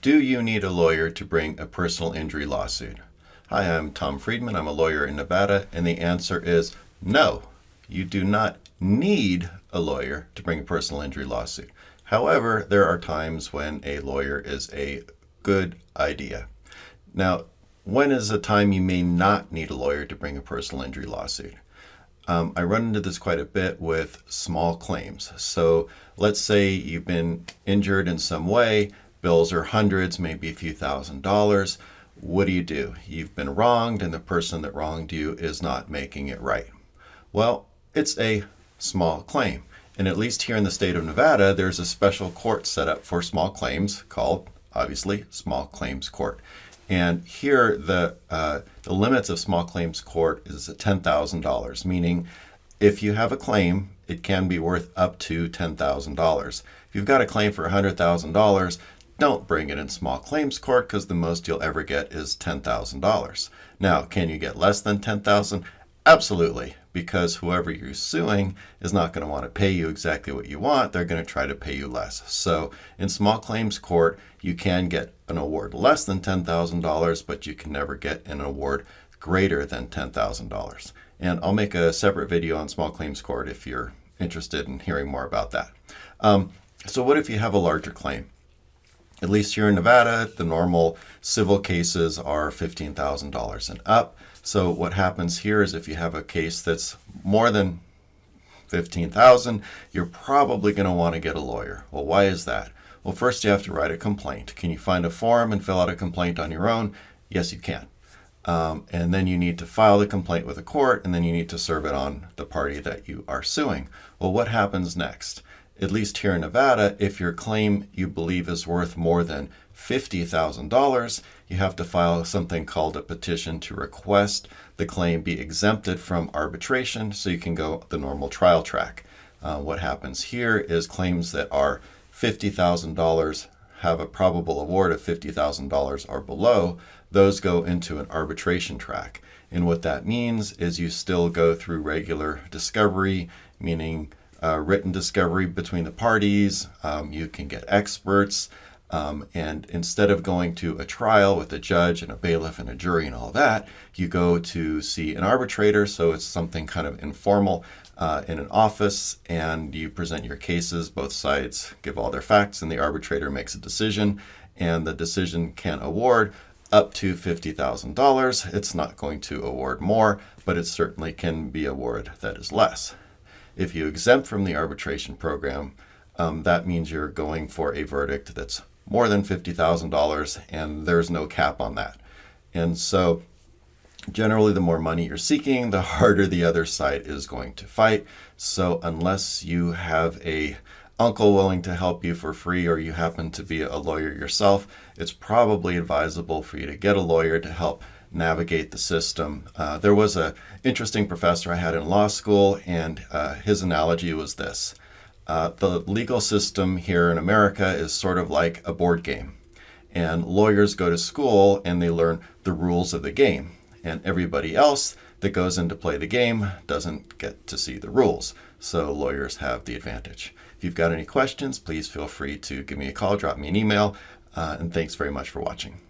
Do you need a lawyer to bring a personal injury lawsuit? Hi, I'm Tom Friedman. I'm a lawyer in Nevada, and the answer is no. You do not need a lawyer to bring a personal injury lawsuit. However, there are times when a lawyer is a good idea. Now, when is a time you may not need a lawyer to bring a personal injury lawsuit? I run into this quite a bit with small claims. So let's say you've been injured in some way, bills are hundreds, maybe a few $1,000s. What do? You've been wronged and the person that wronged you is not making it right. Well, it's a small claim. And at least here in the state of Nevada, there's a special court set up for small claims called, obviously, Small Claims Court. And here, the limits of small claims court is at $10,000, meaning if you have a claim, it can be worth up to $10,000. If you've got a claim for $100,000, don't bring it in small claims court because the most you'll ever get is $10,000. Now, can you get less than $10,000? Absolutely, because whoever you're suing is not going to want to pay you exactly what you want. They're going to try to pay you less. So in small claims court, you can get an award less than $10,000, but you can never get an award greater than $10,000. And I'll make a separate video on small claims court if you're interested in hearing more about that. So what if you have a larger claim? At least here in Nevada, the normal civil cases are $15,000 and up. So what happens here is if you have a case that's more than $15,000, you're probably going to want to get a lawyer. Well, why is that? Well, first you have to write a complaint. Can you find a form and fill out a complaint on your own? Yes, you can. And then you need to file the complaint with a court, and then you need to serve it on the party that you are suing. Well, what happens next? At least here in Nevada, if your claim you believe is worth more than $50,000, you have to file something called a petition to request the claim be exempted from arbitration so you can go the normal trial track. What happens here is claims that are $50,000 have a probable award of $50,000 or below, those go into an arbitration track. And what that means is you still go through regular discovery, meaning written discovery between the parties. You can get experts. And instead of going to a trial with a judge and a bailiff and a jury and all that, you go to see an arbitrator. So it's something kind of informal in an office, and you present your cases. Both sides give all their facts, and the arbitrator makes a decision. And the decision can award up to $50,000. It's not going to award more, but it certainly can be awarded that is less. If you exempt from the arbitration program, that means you're going for a verdict that's more than $50,000, and there's no cap on that. And so generally, the more money you're seeking, the harder the other side is going to fight. So unless you have a uncle willing to help you for free, or you happen to be a lawyer yourself, it's probably advisable for you to get a lawyer to help navigate the system. There was an interesting professor I had in law school, and his analogy was this. The legal system here in America is sort of like a board game. And lawyers go to school and they learn the rules of the game. And everybody else that goes in to play the game doesn't get to see the rules. So lawyers have the advantage. If you've got any questions, please feel free to give me a call, drop me an email, and thanks very much for watching.